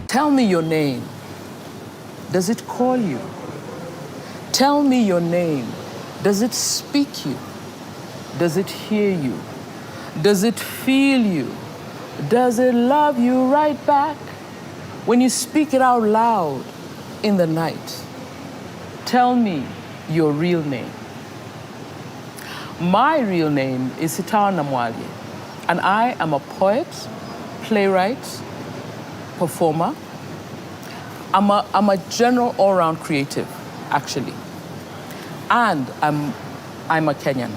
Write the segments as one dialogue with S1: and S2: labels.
S1: Tell me your name. Does it call you? Tell me your name. Does it speak you? Does it hear you? Does it feel you? Does it love you right back when you speak it out loud in the night? Tell me your real name. My real name is Sitawa Namwalie, and I am a poet, playwright, performer. I'm a general all-round creative, actually. And I'm a Kenyan.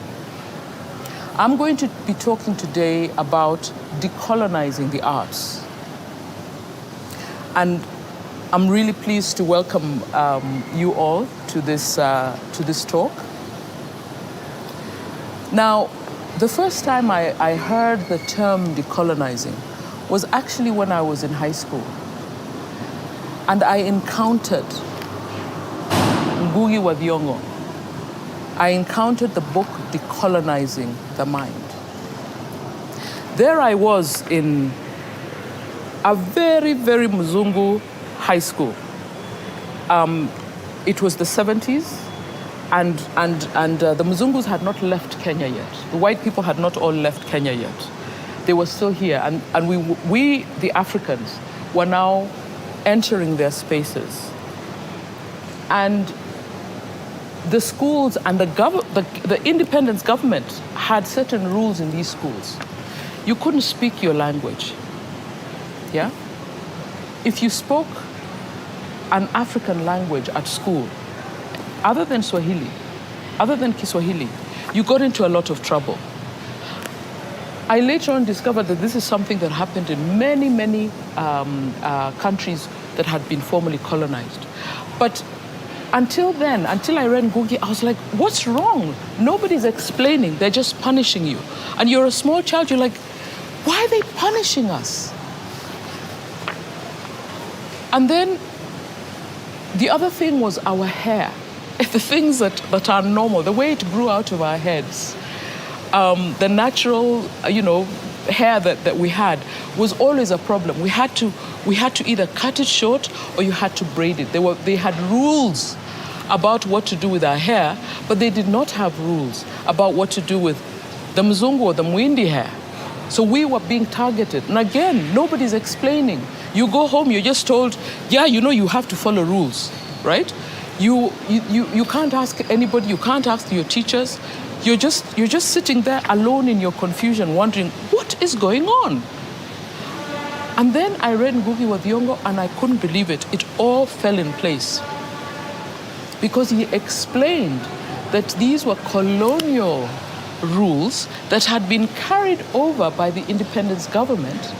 S1: I'm going to be talking today about decolonizing the arts. And I'm really pleased to welcome you all to this talk. Now, the first time I heard the term decolonizing was actually when I was in high school. And I encountered Ngugi wa Thiong'o. I encountered the book Decolonizing the Mind. There I was in a very, very Mzungu high school. It was the 70s, and the Mzungus had not left Kenya yet. The white people had not all left Kenya yet. They were still here, and we, the Africans, were now entering their spaces. And the schools and the independence government had certain rules in these schools. You couldn't speak your language, yeah? If you spoke an African language at school, other than Swahili, other than Kiswahili, you got into a lot of trouble. I later on discovered that this is something that happened in many, many countries that had been formerly colonized. But until then, until I read Ngugi, I was like, what's wrong? Nobody's explaining, they're just punishing you. And you're a small child, you're like, why are they punishing us? And then the other thing was our hair. The things that are normal, the way it grew out of our heads, the natural, hair that we had was always a problem. We had to either cut it short or you had to braid it. They had rules about what to do with our hair, but they did not have rules about what to do with the Mzungu or the Mwindi hair. So we were being targeted. And again, nobody's explaining. You go home, you're just told, yeah, you have to follow rules, right? You can't ask anybody, you can't ask your teachers. You're just sitting there alone in your confusion, wondering, what is going on? And then I read Ngugi wa Thiong'o and I couldn't believe it. It all fell in place. Because he explained that these were colonial rules that had been carried over by the independence government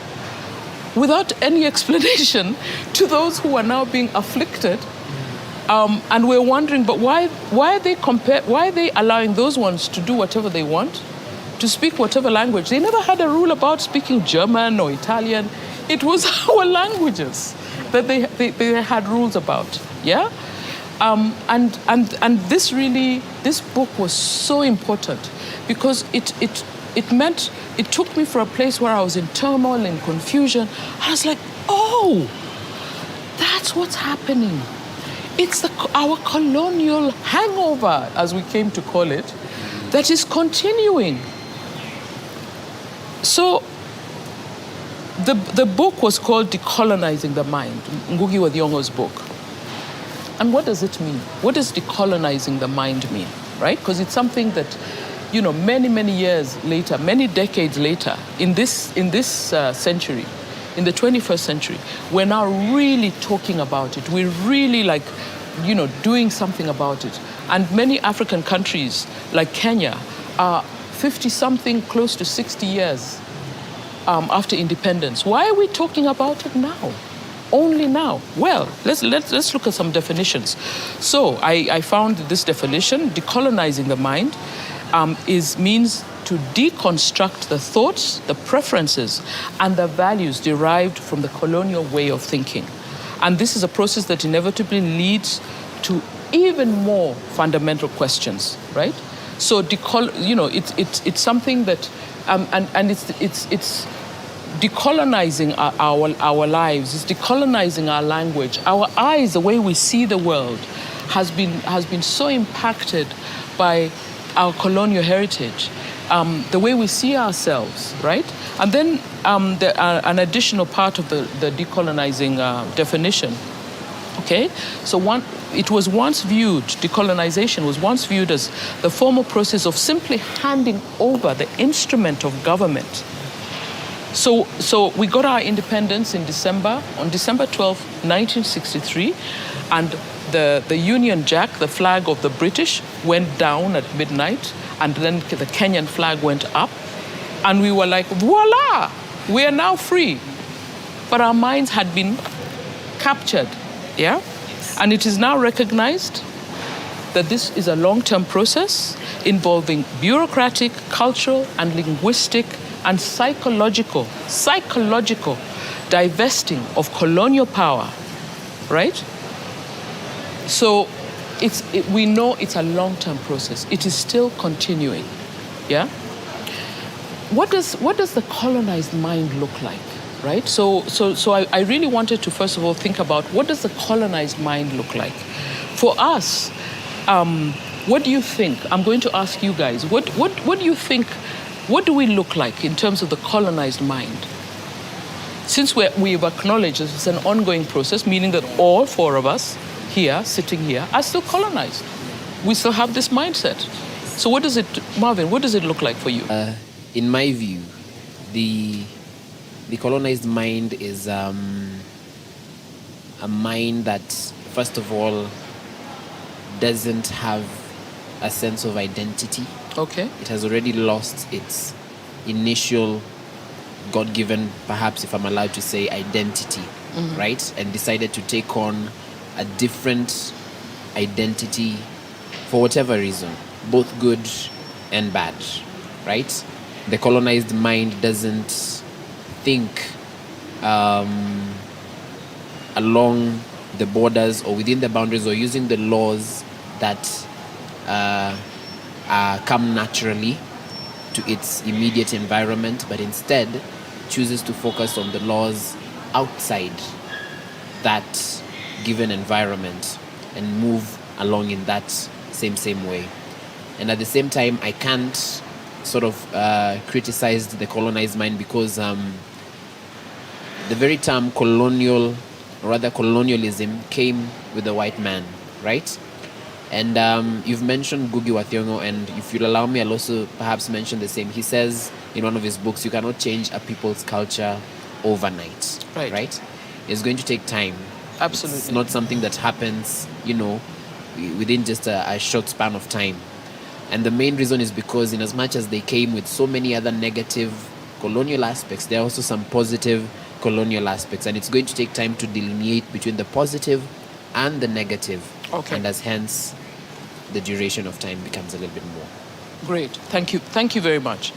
S1: without any explanation to those who are now being afflicted. And we're wondering, but why are they allowing those ones to do whatever they want, to speak whatever language? They never had a rule about speaking German or Italian. It was our languages that they had rules about, yeah? And this book was so important because it meant, it took me from a place where I was in turmoil and confusion. I was like, oh, that's what's happening. It's our colonial hangover, as we came to call it, that is continuing. So the book was called Decolonizing the Mind, Ngugi wa Thiong'o's book. And what does it mean? What does decolonizing the mind mean, right? Because it's something that, many, many years later, many decades later, in this century, in the 21st century, we're now really talking about it. We're really doing something about it. And many African countries, like Kenya, are 50-something, close to 60 years after independence. Why are we talking about it now? Only now? Well, let's look at some definitions. So I found this definition: decolonizing the mind means to deconstruct the thoughts, the preferences, and the values derived from the colonial way of thinking. And this is a process that inevitably leads to even more fundamental questions, right? So it's something that, and it's decolonizing our lives, it's decolonizing our language. Our eyes, the way we see the world, has been so impacted by our colonial heritage, the way we see ourselves, right? And then an additional part of the decolonizing definition, okay? So decolonization was once viewed as the formal process of simply handing over the instrument of government. So we got our independence on December 12, 1963, and the Union Jack, the flag of the British, went down at midnight, and then the Kenyan flag went up, and we were like, voila, we are now free. But our minds had been captured, yeah? And it is now recognized that this is a long-term process involving bureaucratic, cultural, and linguistic and psychological divesting of colonial power, right? So we know it's a long-term process. It is still continuing, yeah? What does the colonized mind look like, right? So I really wanted to first of all think about what does the colonized mind look like? For us, what do you think? I'm going to ask you guys, what do you think? What do we look like in terms of the colonized mind? Since we've acknowledged it's an ongoing process, meaning that all four of us here, sitting here, are still colonized. We still have this mindset. So Marvin, what does it look like for you?
S2: In my view, the colonized mind is a mind that, first of all, doesn't have a sense of identity.
S1: Okay.
S2: It has already lost its initial God-given, perhaps if I'm allowed to say, identity, right? And decided to take on a different identity for whatever reason, both good and bad, right? The colonized mind doesn't think along the borders or within the boundaries or using the laws that come naturally to its immediate environment, but instead chooses to focus on the laws outside that given environment and move along in that same way. And at the same time, I can't sort of criticize the colonized mind because the very term colonial, or rather colonialism, came with the white man, right? And you've mentioned Ngugi wa Thiong'o, and if you'll allow me, I'll also perhaps mention the same. He says in one of his books, you cannot change a people's culture overnight, right? It's going to take time.
S1: Absolutely.
S2: It's not something that happens, within just a short span of time. And the main reason is because in as much as they came with so many other negative colonial aspects, there are also some positive colonial aspects. And it's going to take time to delineate between the positive and the negative.
S1: Okay.
S2: And as hence, the duration of time becomes a little bit more.
S1: Great. Thank you. Thank you very much.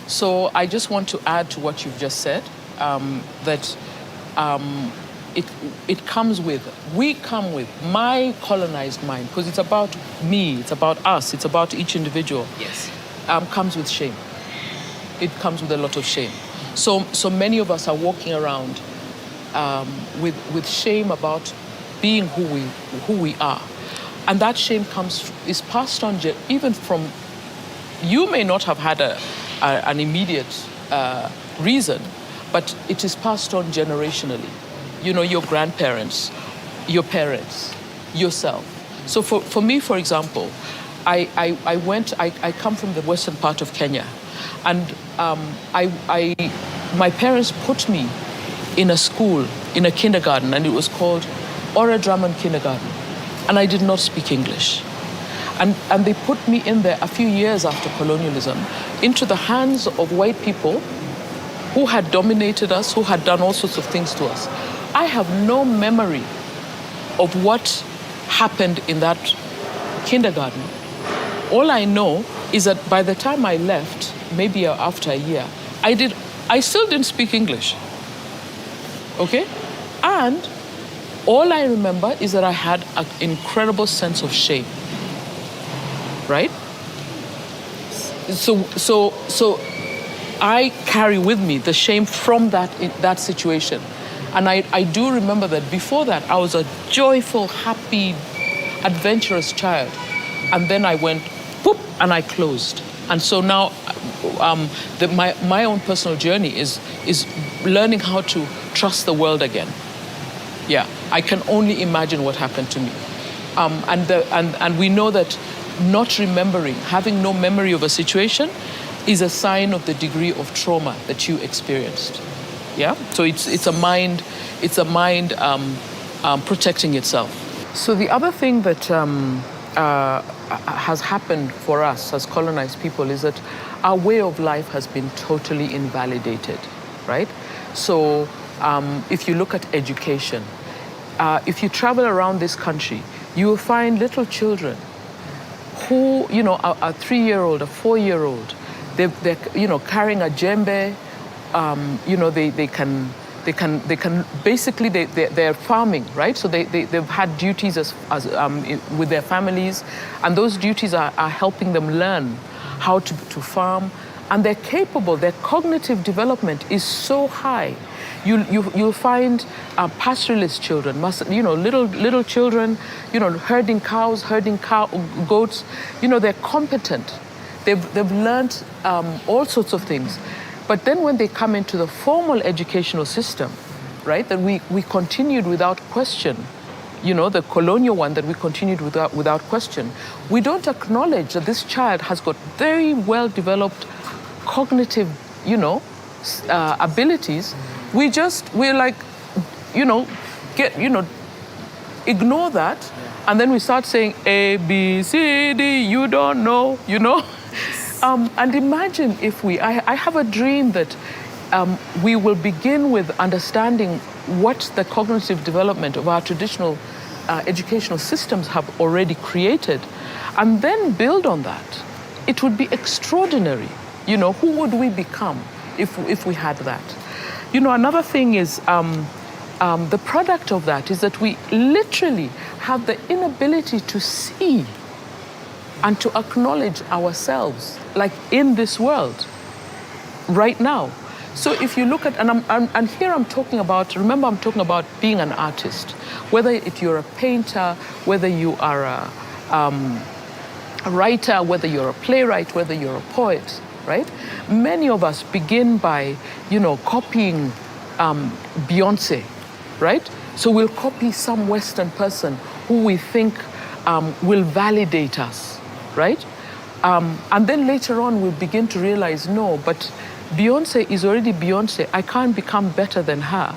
S1: So I just want to add to what you've just said, that we come with my colonized mind, because it's about me, it's about us, it's about each individual.
S2: Yes.
S1: Comes with shame. It comes with a lot of shame. So many of us are walking around with shame about being who we are. And that shame is passed on even from, you may not have had an immediate reason, but it is passed on generationally. Your grandparents, your parents, yourself. So for me, for example, I come from the western part of Kenya, and my parents put me in a school, in a kindergarten, and it was called Ora Drummond Kindergarten, and I did not speak English. And they put me in there a few years after colonialism into the hands of white people who had dominated us, who had done all sorts of things to us. I have no memory of what happened in that kindergarten. All I know is that by the time I left, maybe after a year, I still didn't speak English. Okay? And all I remember is that I had an incredible sense of shame. Right? So I carry with me the shame from that situation. And I do remember that before that, I was a joyful, happy, adventurous child. And then I went, whoop, and I closed. And so now my own personal journey is learning how to trust the world again. Yeah, I can only imagine what happened to me. And we know that not remembering, having no memory of a situation, is a sign of the degree of trauma that you experienced. Yeah, so it's a mind protecting itself. So the other thing that has happened for us as colonized people is that our way of life has been totally invalidated, right? So if you look at education, if you travel around this country, you will find little children who, a 3-year-old, a 4-year-old, they're carrying a djembe, they can basically they're farming, right? So they've had duties as with their families, and those duties are helping them learn how to farm, and they're capable. Their cognitive development is so high. You'll find pastoralist children, little children, herding cows, herding goats. They're competent. They've learned all sorts of things. But then when they come into the formal educational system, right, that we continued without question, the colonial one that we continued without question, we don't acknowledge that this child has got very well developed cognitive, abilities. We're like, ignore that, and then we start saying A, B, C, D, you don't know, And imagine if I have a dream that we will begin with understanding what the cognitive development of our traditional educational systems have already created, and then build on that. It would be extraordinary. Who would we become if we had that? Another thing is the product of that is that we literally have the inability to see and to acknowledge ourselves, like in this world, right now. So if you look at, and here I'm talking about, remember I'm talking about being an artist, whether you're a painter, whether you are a writer, whether you're a playwright, whether you're a poet, right? Many of us begin by, copying Beyonce, right? So we'll copy some Western person who we think will validate us, right? And then later on, we'll begin to realize, no, but Beyonce is already Beyonce. I can't become better than her.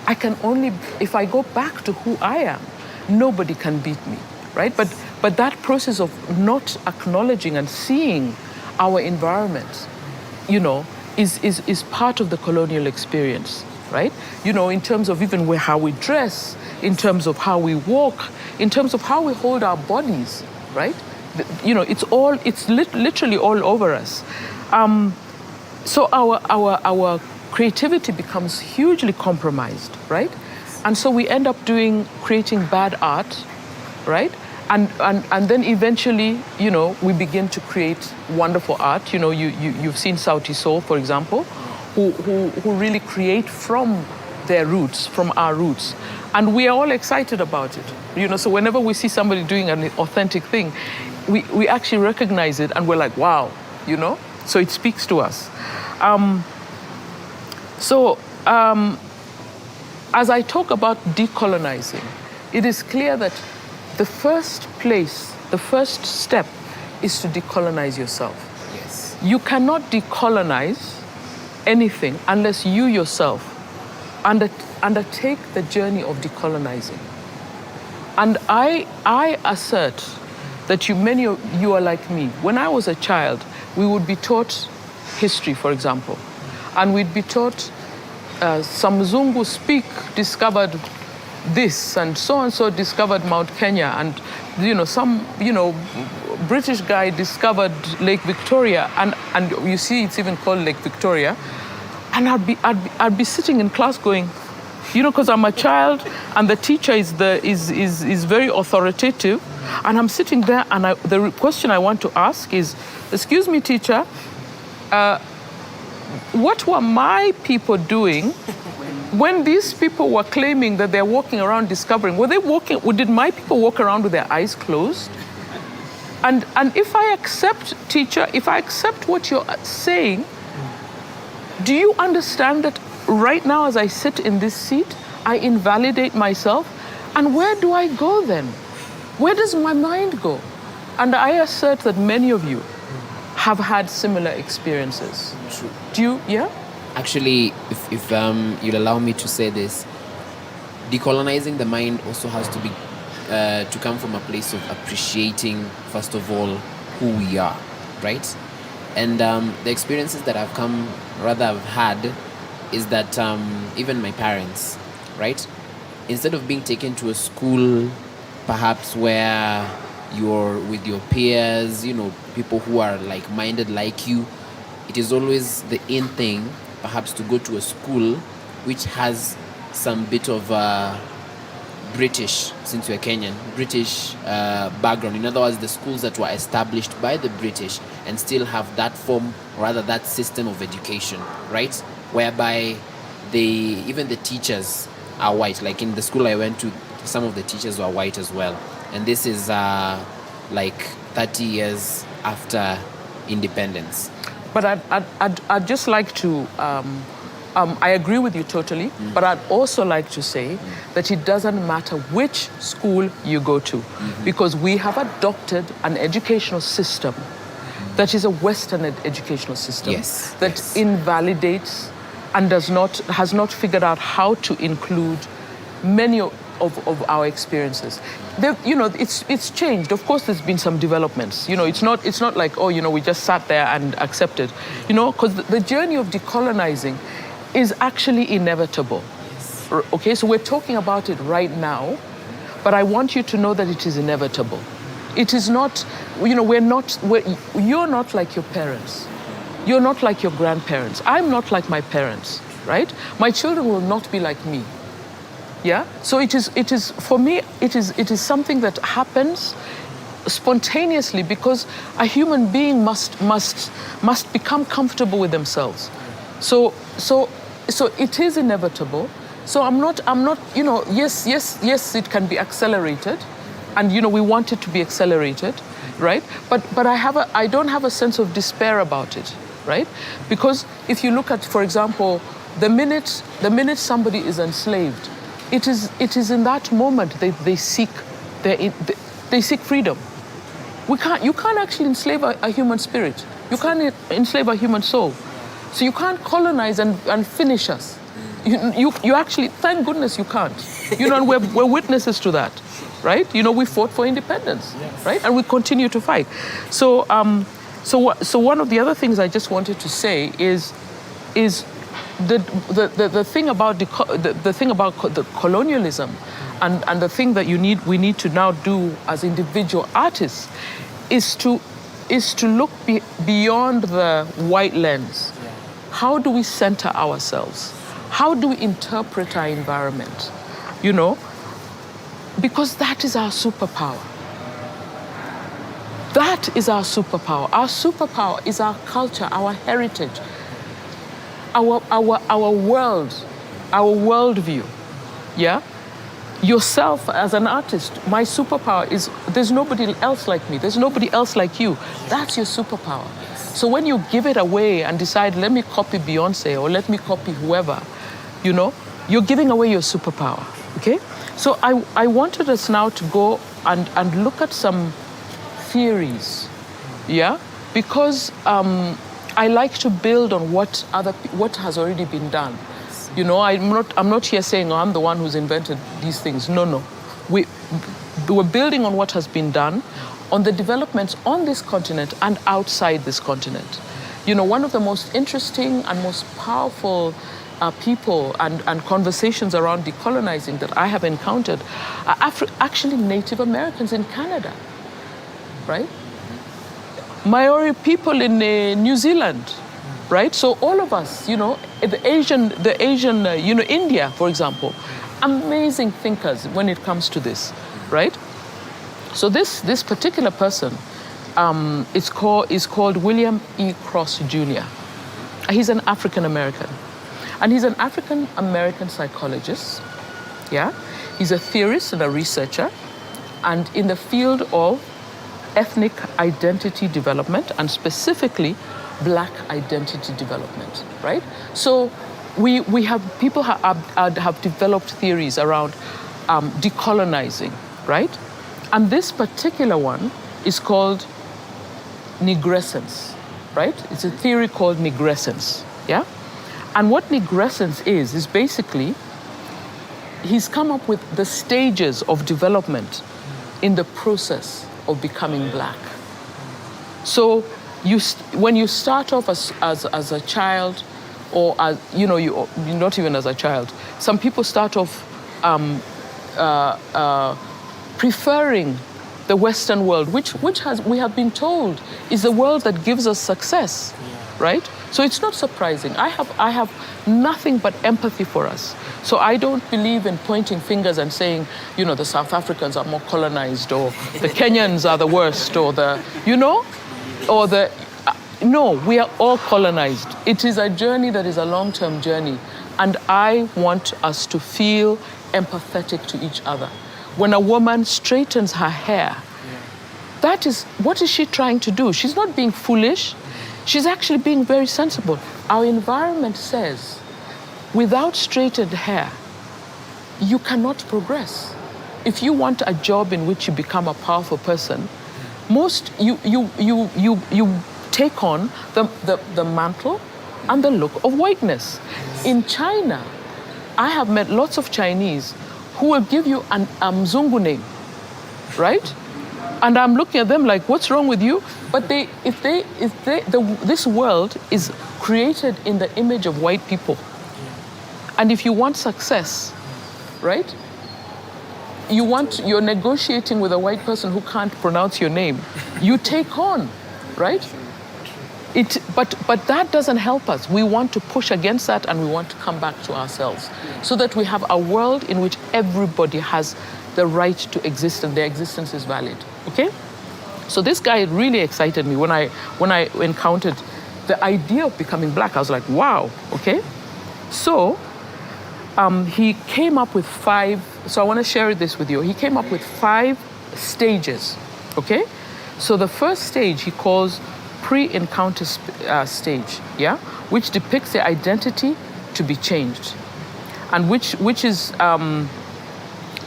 S1: I can only, if I go back to who I am, nobody can beat me, right? But that process of not acknowledging and seeing our environment, is part of the colonial experience, right? In terms of even how we dress, in terms of how we walk, in terms of how we hold our bodies, right? It's literally all over us. So our creativity becomes hugely compromised, right? And so we end up creating bad art, right? And then eventually, we begin to create wonderful art. You've seen Sauti Sol, for example, who really create from their roots, from our roots. And we are all excited about it. So whenever we see somebody doing an authentic thing, we actually recognize it and we're like, wow, So it speaks to us. As I talk about decolonizing, it is clear that the first step is to decolonize yourself.
S2: Yes.
S1: You cannot decolonize anything unless you yourself undertake the journey of decolonizing. And I assert that many of you are like me. When I was a child, we would be taught history, for example, and we'd be taught some Zungu discovered this, and so discovered Mount Kenya, and some British guy discovered Lake Victoria, and you see it's even called Lake Victoria, and I'd be sitting in class going, because I'm a child and the teacher is very authoritative, and I'm sitting there and the question I want to ask is, excuse me, teacher, what were my people doing when these people were claiming that they're walking around discovering? Were they walking, or did my people walk around with their eyes closed? And if I accept, teacher, if I accept what you're saying, do you understand that right now as I sit in this seat, I invalidate myself? And where do I go then? Where does my mind go? And I assert that many of you have had similar experiences.
S2: True.
S1: Do you, yeah?
S2: Actually, if you'll allow me to say this, decolonizing the mind also has to be to come from a place of appreciating, first of all, who we are, right? And the experiences that I've had is that even my parents, right? Instead of being taken to a school, perhaps where you're with your peers, people who are like-minded like you, it is always the in thing, perhaps, to go to a school which has some bit of British, since you're Kenyan, British background. In other words, the schools that were established by the British and still have that form, or rather that system of education, right? Whereby even the teachers are white. Like in the school I went to, some of the teachers were white as well. And this is 30 years after independence.
S1: But I'd just like to, I agree with you totally, but I'd also like to say that it doesn't matter which school you go to, because we have adopted an educational system that is a Western educational system that invalidates and has not figured out how to include many of our experiences. It's changed. Of course, there's been some developments. It's not like, we just sat there and accepted. Because the journey of decolonizing is actually inevitable. Okay, so we're talking about it right now, but I want you to know that it is inevitable. It is not, you're not like your parents. You're not like your grandparents. I'm not like my parents, right? My children will not be like me. Yeah? So it is for me, it is something that happens spontaneously because a human being must become comfortable with themselves. So it is inevitable. So I'm not, yes, it can be accelerated, and we want it to be accelerated, right? But I don't have a sense of despair about it, right? Because if you look at, for example, the minute somebody is enslaved, it is in that moment they seek freedom. You can't actually enslave a human spirit. You can't enslave a human soul. So you can't colonize and finish us. You actually, thank goodness you can't. And we're witnesses to that, right? We fought for independence, right? And we continue to fight. So one of the other things I just wanted to say is the thing about the colonialism, and the thing that we need to now do as individual artists is to look beyond the white lens. How do we center ourselves? How do we interpret our environment? Because that is our superpower. That is our superpower. Our superpower is our culture, our heritage, our world, our worldview. Yeah? Yourself as an artist, my superpower is there's nobody else like me. There's nobody else like you. That's your superpower. So when you give it away and decide, let me copy Beyonce or let me copy whoever, you're giving away your superpower, okay? So I wanted us now to go and look at some theories, yeah? Because I like to build on what has already been done. I'm not here saying, I'm the one who's invented these things. No. We're building on what has been done, on the developments on this continent and outside this continent. One of the most interesting and most powerful people and conversations around decolonizing that I have encountered are actually Native Americans in Canada, right? Maori people in New Zealand, right? So all of us, the Asian, India, for example, amazing thinkers when it comes to this, right? So this particular person is called William E. Cross Jr. He's an African American. And he's an African American psychologist. Yeah? He's a theorist and a researcher, and in the field of ethnic identity development, and specifically Black identity development, right? So we have, people have developed theories around decolonizing, right? And this particular one is called negrescence, right? It's a theory called negrescence, yeah? And what negrescence is basically, he's come up with the stages of development in the process of becoming Black. So when you start off as a child, or as, you're not even as a child, some people start off preferring the Western world, which we have been told is the world that gives us success, right? So it's not surprising. I have nothing but empathy for us. So I don't believe in pointing fingers and saying, the South Africans are more colonized, or the Kenyans are the worst, or no, we are all colonized. It is a journey that is a long-term journey. And I want us to feel empathetic to each other. When a woman straightens her hair, what is she trying to do? She's not being foolish. She's actually being very sensible. Our environment says, without straightened hair, you cannot progress. If you want a job in which you become a powerful person, you take on the mantle and the look of whiteness. In China, I have met lots of Chinese who will give you a Mzungu name, right? And I'm looking at them like, what's wrong with you? But this world is created in the image of white people. And if you want success, right? You're negotiating with a white person who can't pronounce your name. You take on, right? But that doesn't help us. We want to push against that, and we want to come back to ourselves, so that we have a world in which everybody has the right to exist and their existence is valid. Okay? So this guy really excited me when I encountered the idea of becoming Black. I was like, wow, okay? So he came up with 5, so I want to share this with you. He came up with 5 stages, okay? So the first stage he calls pre-encounter stage, yeah? Which depicts the identity to be changed. And which is,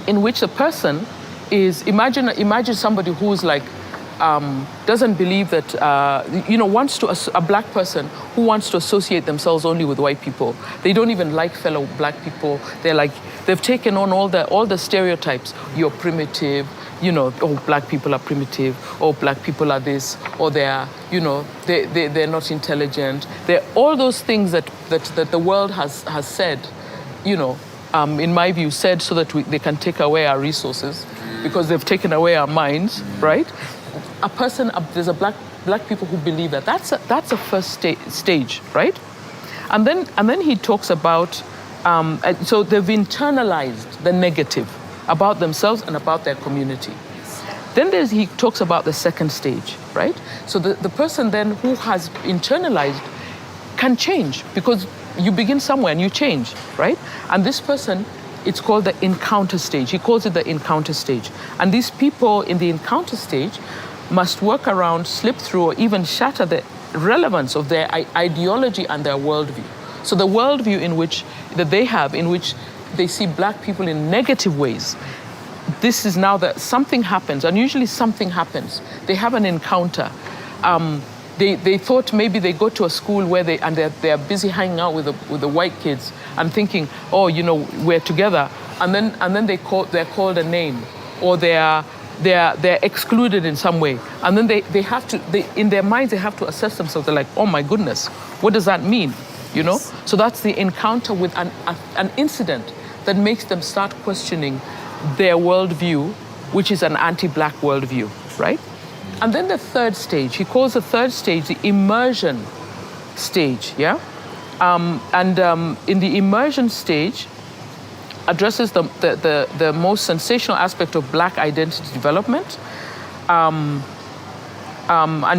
S1: in which a person is, imagine somebody who's like, doesn't believe that, a Black person who wants to associate themselves only with white people. They don't even like fellow Black people. They've taken on all the stereotypes. You're primitive, Black people are primitive, or Black people are this, or they're not intelligent. They're all those things that the world has said, in my view, said so that they can take away our resources, because they've taken away our minds, right? There's a black people who believe that. That's a first stage, right? And then he talks about, so they've internalized the negative about themselves and about their community. Then he talks about the second stage, right? So the person then who has internalized can change, because you begin somewhere and you change, right? And this person, it's called the encounter stage. He calls it the encounter stage. And these people in the encounter stage must work around, slip through, or even shatter the relevance of their ideology and their worldview. So the worldview that they have, in which they see Black people in negative ways, this is now that something happens, and usually something happens. They have an encounter. They thought maybe they go to a school where they're busy hanging out with the white kids and thinking, oh, we're together, and then they're called a name, or they're excluded in some way, and then they have to, in their minds they have to assess themselves. They're like, oh my goodness, what does that mean? So that's the encounter with an incident that makes them start questioning their worldview, which is an anti-Black worldview, right? And then the third stage, he calls the third stage the immersion stage, yeah? In the immersion stage, addresses the most sensational aspect of Black identity development. And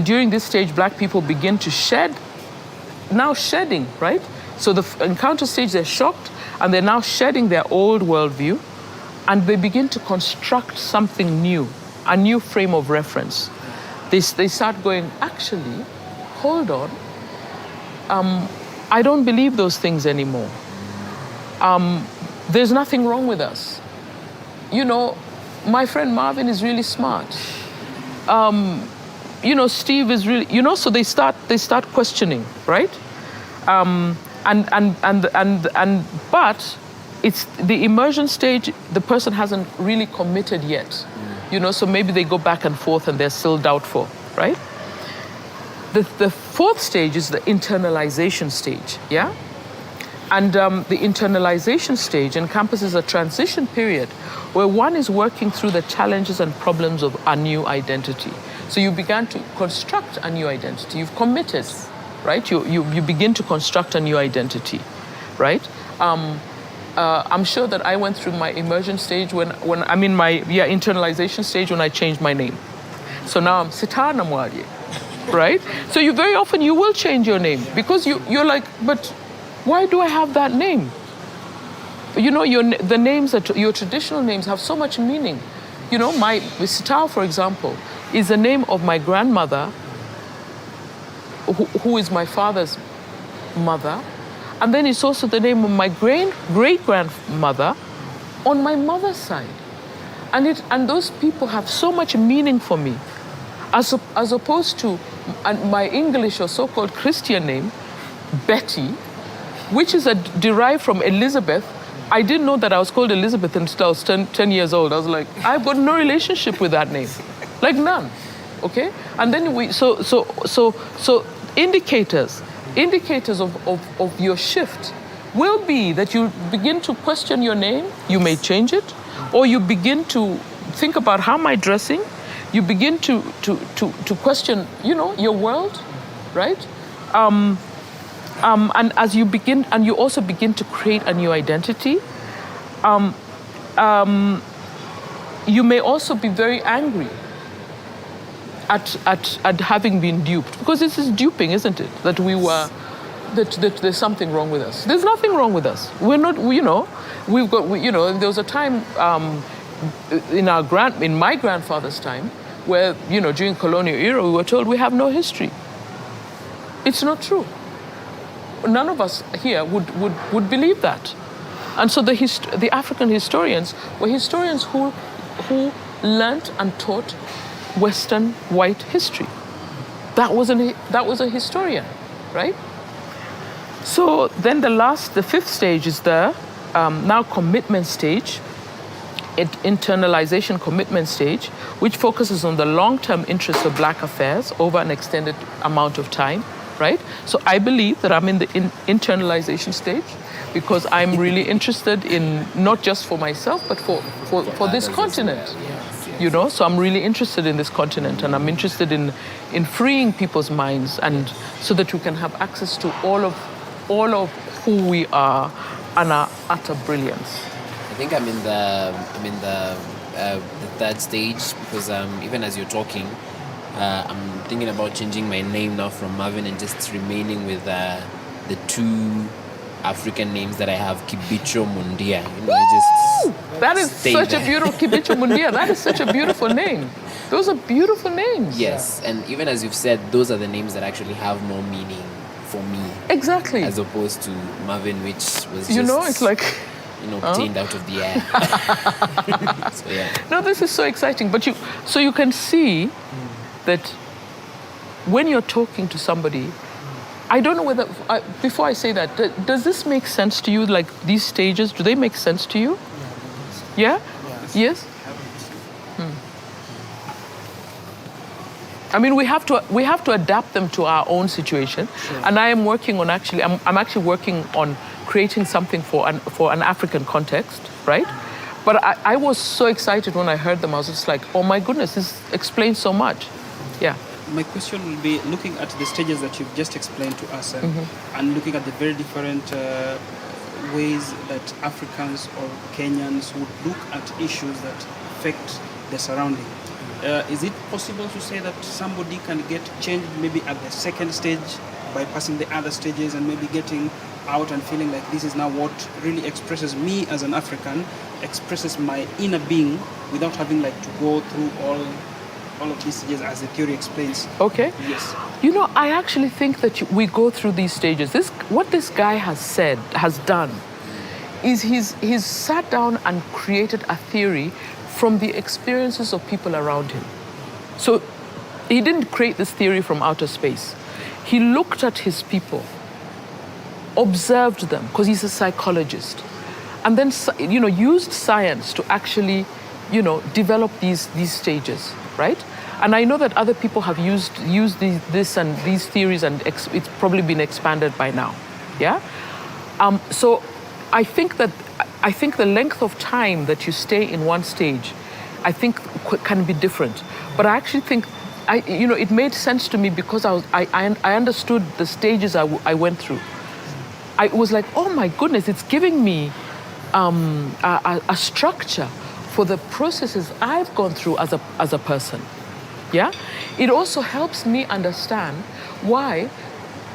S1: during this stage, Black people begin to shed now shedding, right? So the encounter stage, they're shocked, and they're now shedding their old worldview, and they begin to construct something new, a new frame of reference. They start going, actually, hold on, I don't believe those things anymore. There's nothing wrong with us. You know, my friend Marvin is really smart. You know, Steve is really, you know, so they start questioning, right? But it's the immersion stage, the person hasn't really committed yet. You know, so maybe they go back and forth and they're still doubtful, right? The fourth stage is the internalization stage, yeah? And the internalization stage encompasses a transition period where one is working through the challenges and problems of a new identity. So you began to construct a new identity. You've committed, right? You begin to construct a new identity, right? I'm sure that I went through my immersion stage when I'm in my internalization stage when I changed my name. So now I'm Sitawa Namwalie, right? So you very often you will change your name because you're like, but why do I have that name? You know, the names that your traditional names have so much meaning. You know, my Sitawa, for example, is the name of my grandmother, who is my father's mother, and then it's also the name of my great-grandmother on my mother's side. And those people have so much meaning for me, as opposed to my English or so-called Christian name, Betty, which is derived from Elizabeth. I didn't know that I was called Elizabeth until I was 10 years old. I was like, I've got no relationship with that name, like none, okay? And then so indicators of your shift will be that you begin to question your name. You may change it, or you begin to think about how am I dressing. You begin to question, you know, your world, right? And as you begin, and you also begin to create a new identity, you may also be very angry at having been duped, because this is duping, isn't it? That that there's something wrong with us. There's nothing wrong with us. We're not, you know, there was a time in my grandfather's time where, you know, during colonial era, we were told we have no history. It's not true. None of us here would believe that. And so the African historians were historians who learnt and taught Western white history. That was a historian, right? So then the fifth stage is the now commitment stage, internalization commitment stage, which focuses on the long-term interests of Black affairs over an extended amount of time. Right? So I believe that I'm in the internalization stage because I'm really interested in, not just for myself, but for this continent. You know, so I'm really interested in this continent, and I'm interested in freeing people's minds, and so that we can have access to all of who we are and our utter brilliance.
S2: I think I'm in the third stage because even as you're talking, I'm thinking about changing my name now from Marvin and just remaining with the two African names that I have, Kibicho Mundia. You know,
S1: that is such a beautiful Kibicho Mundia. That is such a beautiful name. Those are beautiful names.
S2: Yes, and even as you've said, those are the names that actually have more meaning for me. Exactly. As opposed to Marvin, which was just,
S1: you know, it's like,
S2: you know, obtained out of the air. So yeah.
S1: No, this is so exciting. But you can see that when you're talking to somebody, I don't know whether, before I say that, does this make sense to you? Like these stages, do they make sense to you? Yeah? Yes? I mean, we have to adapt them to our own situation. Sure. And I am working on I'm actually working on creating something for an African context, right? But I was so excited when I heard them. I was just like, oh my goodness, this explains so much. Yeah.
S3: My question will be looking at the stages that you've just explained to us and looking at the very different ways that Africans or Kenyans would look at issues that affect the surrounding. Is it possible to say that somebody can get changed maybe at the second stage bypassing the other stages and maybe getting out and feeling like this is now what really expresses me as an African, expresses my inner being without having like to go through all of these stages as the theory explains.
S1: Okay.
S3: Yes.
S1: You know, I actually think that we go through these stages. What this guy has done, is he's sat down and created a theory from the experiences of people around him. So he didn't create this theory from outer space. He looked at his people, observed them, because he's a psychologist, and then, you know, used science to actually, you know, develop these stages, right? And I know that other people have used this and these theories, and it's probably been expanded by now, yeah? So I think the length of time that you stay in one stage, I think can be different. But I actually think, you know, it made sense to me because I understood the stages I went through. I was like, oh my goodness, it's giving me a structure for the processes I've gone through as a person. Yeah? It also helps me understand why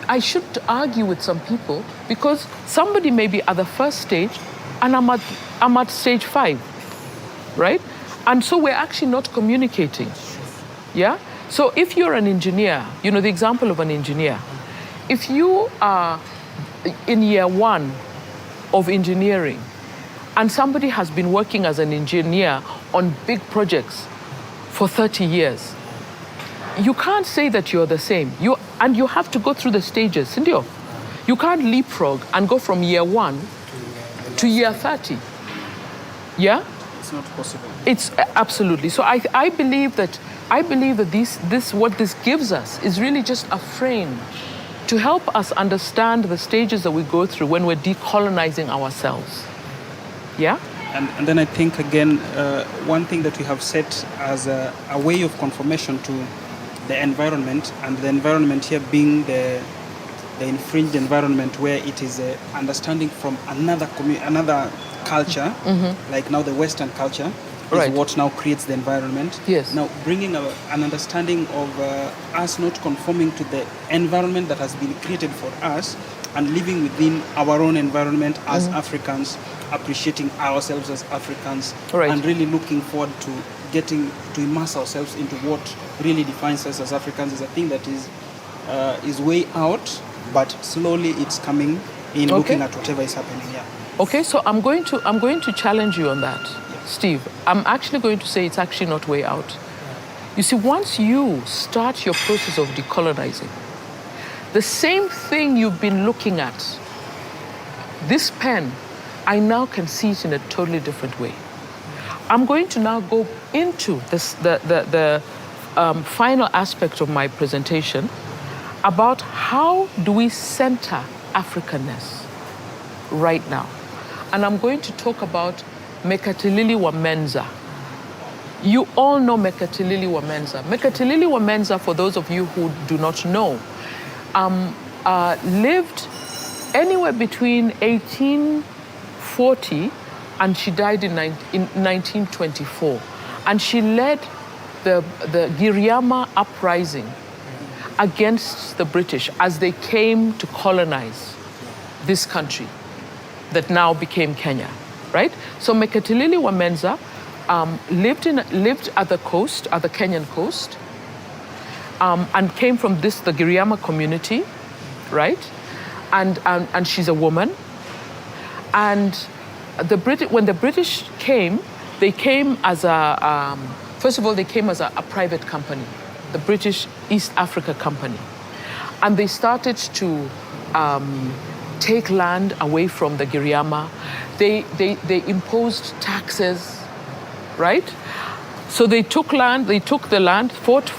S1: I shouldn't argue with some people, because somebody may be at the first stage and I'm at stage 5, right? And so we're actually not communicating. Yeah? So if you're an engineer, you know, the example of an engineer, if you are in year 1 of engineering and somebody has been working as an engineer on big projects for 30 years, you can't say that you're the same. You have to go through the stages, Cindy. You can't leapfrog and go from year 1 to year 30. Yeah?
S3: It's not possible.
S1: It's absolutely. So I believe that this what this gives us is really just a frame to help us understand the stages that we go through when we're decolonizing ourselves. Yeah?
S3: And then I think, again, one thing that we have set as a way of confirmation to the environment, and the environment here being the infringed environment where it is understanding from another culture, like now the Western culture, is what now creates the environment.
S1: Yes.
S3: Now bringing an understanding of us not conforming to the environment that has been created for us, and living within our own environment as Africans, appreciating ourselves as Africans, and really looking forward to getting to immerse ourselves into what really defines us as Africans, is a thing that is way out, but slowly it's coming in, looking at whatever is happening here.
S1: Okay, so I'm going to challenge you on that, Steve. I'm actually going to say it's actually not way out. You see, once you start your process of decolonizing, the same thing you've been looking at, this pen, I now can see it in a totally different way. I'm going to now go into this, the final aspect of my presentation about how do we center Africanness right now. And I'm going to talk about Mekatilili Wamenza. You all know Mekatilili Wamenza. Mekatilili Wamenza, for those of you who do not know, lived anywhere between 1840 and she died in 1924. And she led the Giriama uprising against the British as they came to colonize this country that now became Kenya, right? So Mekatilili Wamenza lived at the coast, at the Kenyan coast, and came from the Giriama community, right? And she's a woman. And when the British came, they came as first of all, they came as a private company, the British East Africa Company. And they started to take land away from the Giriama. They imposed taxes, right? So they took land, fought,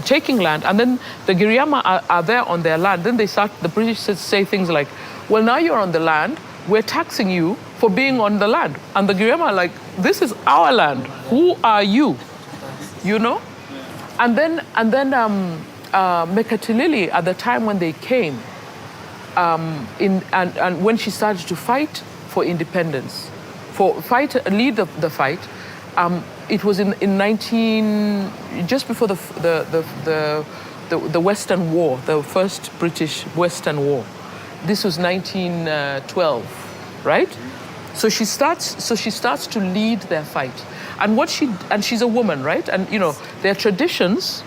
S1: taking land, and then the Giriama are there on their land. Then the British say things like, well, now you're on the land, we're taxing you for being on the land. And the Giriama are like, this is our land. Who are you? You know? And then Mekatilili, at the time when they came, and when she started to fight for independence, lead the fight, it was in just before the the Western War, the first British Western War. This was 1912, right? So she starts to lead their fight. And she's a woman, right? And their traditions,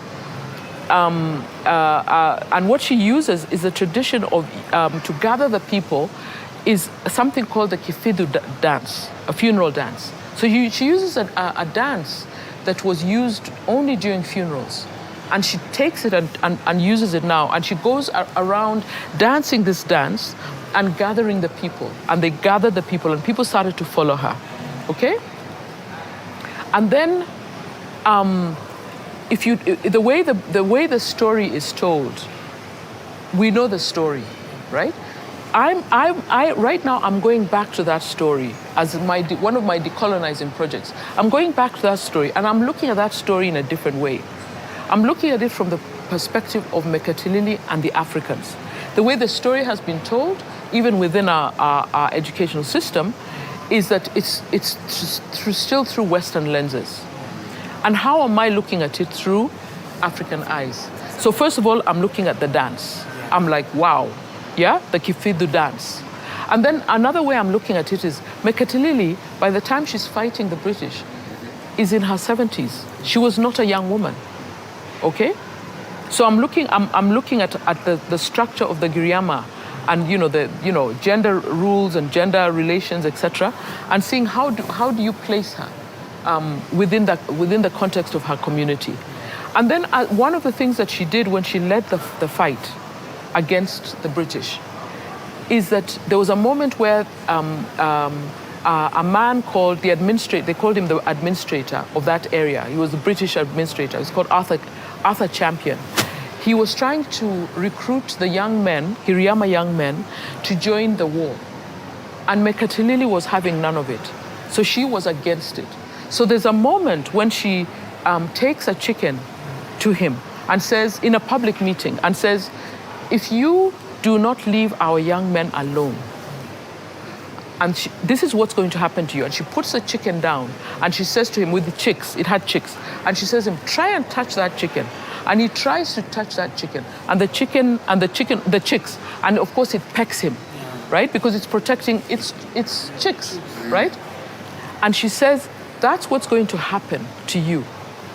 S1: and what she uses is a tradition of to gather the people is something called the Kifidu dance, a funeral dance. So she uses a dance that was used only during funerals. And she takes it and uses it now. And she goes around dancing this dance and gathering the people. And they gathered the people, and people started to follow her, okay? And then, the way the story is told, we know the story, right? Right now I'm going back to that story as one of my decolonizing projects. I'm going back to that story, and I'm looking at that story in a different way. I'm looking at it from the perspective of Mekatilili and the Africans. The way the story has been told, even within our educational system, is that it's still through Western lenses. And how am I looking at it through African eyes? So first of all, I'm looking at the dance. I'm like, wow, yeah, the Kifidu dance. And then another way I'm looking at it is Mekatilili, by the time she's fighting the British, is in her 70s. She was not a young woman, okay? So I'm looking at the structure of the Giriama, and gender rules and gender relations, etc., and seeing how do you place her within the context of her community. And then one of the things that she did when she led the fight against the British is that there was a moment where a man called the administrator, they called him the administrator of that area. He was the British administrator. He's called Arthur Champion. He was trying to recruit the young men, Giriama young men, to join the war. And Mekatilili was having none of it. So she was against it. So there's a moment when she takes a chicken to him and says, in a public meeting, and says, if you do not leave our young men alone, and this is what's going to happen to you. And she puts the chicken down, and she says to him, with the chicks, it had chicks, and she says to him, try and touch that chicken. And he tries to touch that chicken, and the chicks, and of course it pecks him, right? Because it's protecting its chicks, right? And she says, that's what's going to happen to you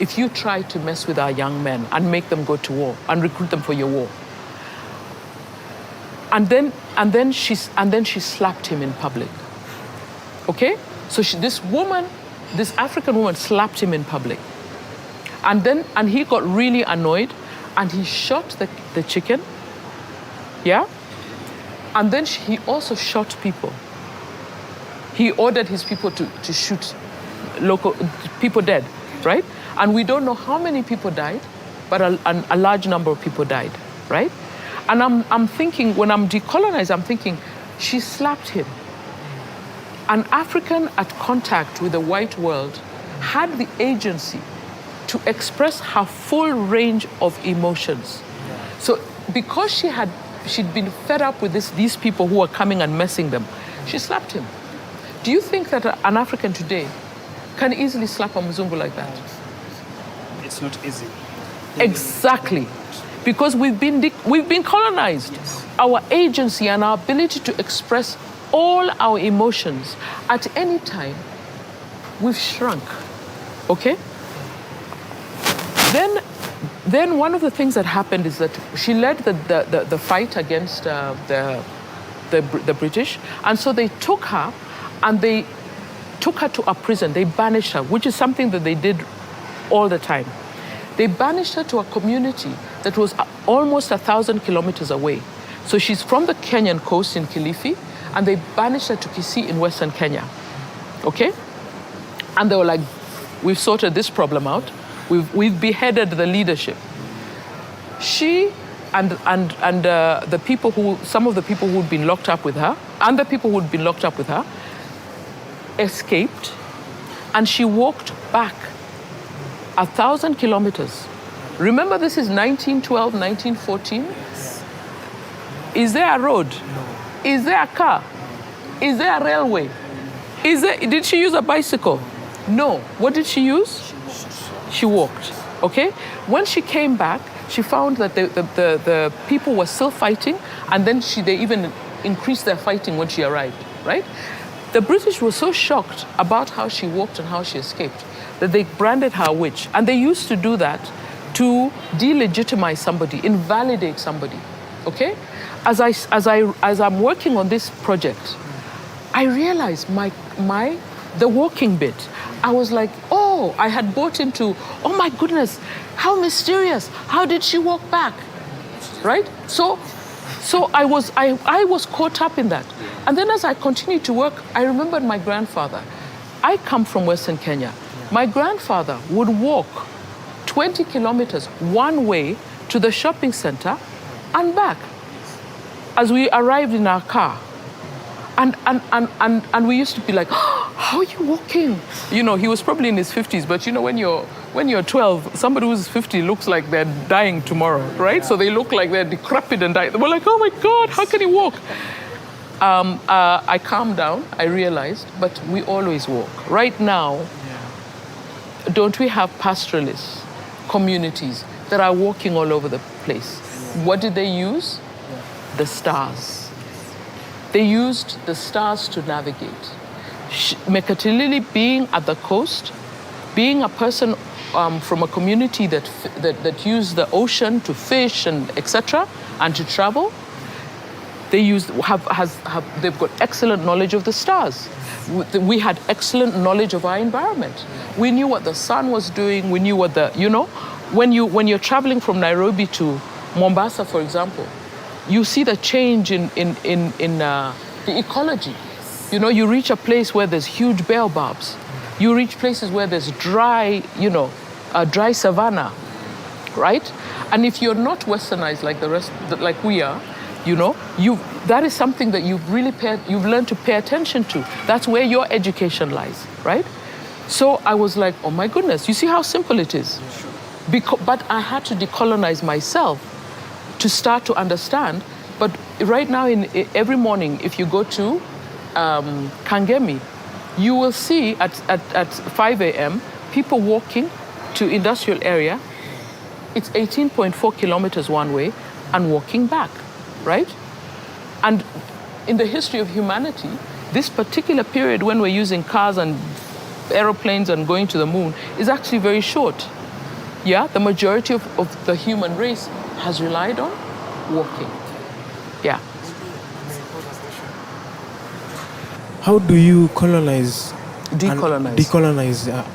S1: if you try to mess with our young men and make them go to war and recruit them for your war. And then she slapped him in public. Okay? So this African woman slapped him in public. And he got really annoyed, and he shot the chicken. Yeah? And then he also shot people. He ordered his people to shoot local people dead, right? And we don't know how many people died, but a large number of people died, right? And I'm thinking, when I'm decolonized, I'm thinking, she slapped him. An African at contact with the white world had the agency to express her full range of emotions. So because she'd been fed up with these people who were coming and messing them, she slapped him. Do you think that an African today can easily slap a Mzungu like that?
S3: It's not easy.
S1: Exactly. Because we've been colonized.
S3: Yes.
S1: Our agency and our ability to express all our emotions at any time, we've shrunk. Okay? Then one of the things that happened is that she led the fight against the British, and so they took her and they took her to a prison. They banished her, which is something that they did all the time. They banished her to a community that was almost 1,000 kilometers away. So she's from the Kenyan coast in Kilifi, and they banished her to Kisii in Western Kenya. Okay? And they were like, we've sorted this problem out. We've beheaded the leadership. She and the people some of the people who'd been locked up with her, and the people who'd been locked up with her, escaped, and she walked back 1,000 kilometers. Remember, this is 1912, 1914?
S3: Yes.
S1: Is there a road?
S3: No.
S1: Is there a car? Is there a railway? Did she use a bicycle? No. What did she use? She walked, okay? When she came back, she found that the people were still fighting, and then they even increased their fighting when she arrived, right? The British were so shocked about how she walked and how she escaped that they branded her a witch. And they used to do that to delegitimize somebody, invalidate somebody, okay? As I'm working on this project, I realized the walking bit. I was like, oh, I had bought into, oh my goodness, how mysterious. How did she walk back, right? So I was caught up in that. And then as I continued to work, I remembered my grandfather. I come from Western Kenya. My grandfather would walk 20 kilometers one way to the shopping center and back as we arrived in our car. And we used to be like, oh, how are you walking? You know, he was probably in his 50s, but you know, when you're 12, somebody who's 50 looks like they're dying tomorrow, right? So they look like they're decrepit and dying. We're like, oh my God, how can he walk? I calmed down, I realized, but we always walk. Right now, don't we have pastoralists, communities that are walking all over the place? What did they use? The stars. They used the stars to navigate. Mekatilili being at the coast, being a person from a community that used the ocean to fish and etc. and to travel, they've got excellent knowledge of the stars. We had excellent knowledge of our environment. We knew what the sun was doing. We knew what when you're traveling from Nairobi to Mombasa, for example, you see the change in the ecology. You know, you reach a place where there's huge baobabs. You reach places where there's dry savanna, right? And if you're not westernized like the rest, like we are, you know, that is something that you've learned to pay attention to. That's where your education lies, right? So I was like, oh my goodness, you see how simple it is? But I had to decolonize myself to start to understand. But right now, every morning, if you go to Kangemi, you will see at 5 a.m. people walking to industrial area. It's 18.4 kilometers one way and walking back, right? And in the history of humanity, this particular period when we're using cars and aeroplanes and going to the moon is actually very short. Yeah, the majority of the human race has relied on walking. Yeah.
S4: How do you decolonize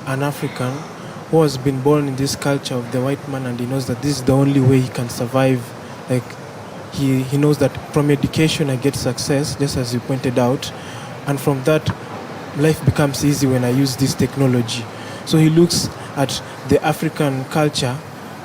S4: an African who has been born in this culture of the white man, and he knows that this is the only way he can survive? Like he knows that from education I get success, just as you pointed out, and from that life becomes easy when I use this technology. So he looks at the African culture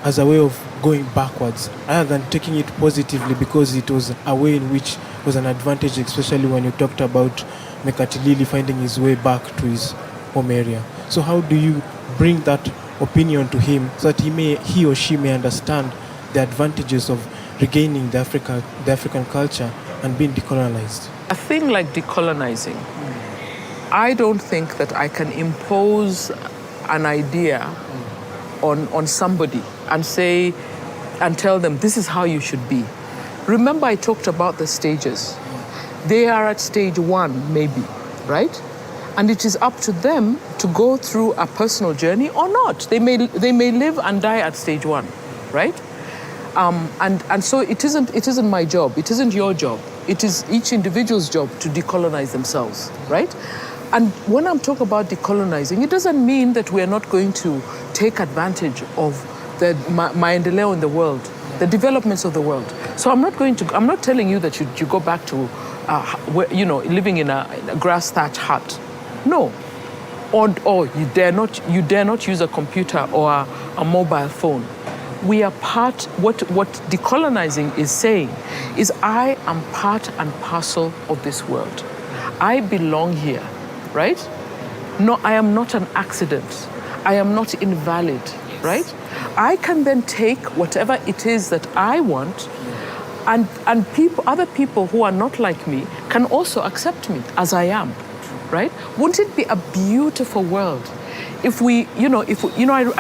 S4: as a way of going backwards rather than taking it positively, because it was a way in which was an advantage, especially when you talked about Mekatilili finding his way back to his home area. So how do you bring that opinion to him so that he or she may understand the advantages of regaining the African culture and being decolonized?
S1: A thing like decolonizing, I don't think that I can impose an idea on somebody and tell them this is how you should be. Remember, I talked about the stages. They are at stage 1, maybe, right? And it is up to them to go through a personal journey or not. They may live and die at stage 1, right? And so it isn't my job. It isn't your job. It is each individual's job to decolonize themselves, right? And when I'm talking about decolonizing, it doesn't mean that we're not going to take advantage of the maendeleo in the world, the developments of the world. So I'm not telling you that you go back to, living in a grass thatched hut. No. Or you dare not use a computer or a mobile phone. We are part, what decolonizing is saying is I am part and parcel of this world. I belong here, right? No, I am not an accident. I am not invalid, right? I can then take whatever it is that I want, and other people who are not like me can also accept me as I am, right? Wouldn't it be a beautiful world if I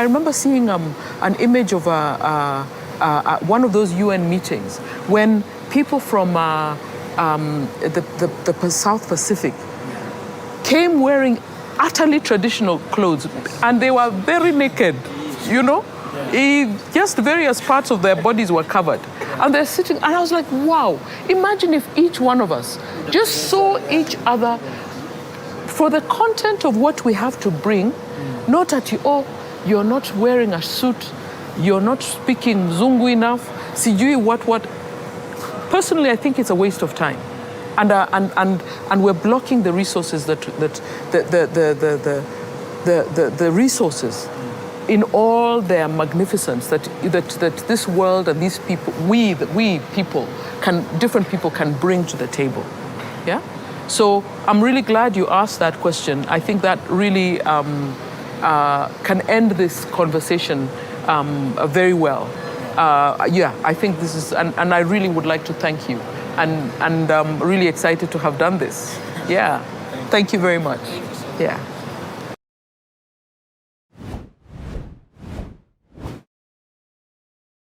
S1: remember seeing an image of one of those UN meetings when people from the South Pacific came wearing utterly traditional clothes, and they were very naked, you know? Just various parts of their bodies were covered. And they're sitting, and I was like, wow, imagine if each one of us just saw each other for the content of what we have to bring, not at you, oh, you're not wearing a suit, you're not speaking Mzungu enough, sijui what. Personally, I think it's a waste of time. And we're blocking the resources the resources in all their magnificence that this world and these people, different people can bring to the table. Yeah? So I'm really glad you asked that question. I think that really can end this conversation very well. I think this is, and I really would like to thank you. And I'm really excited to have done this. Yeah. Thank you very much. Yeah.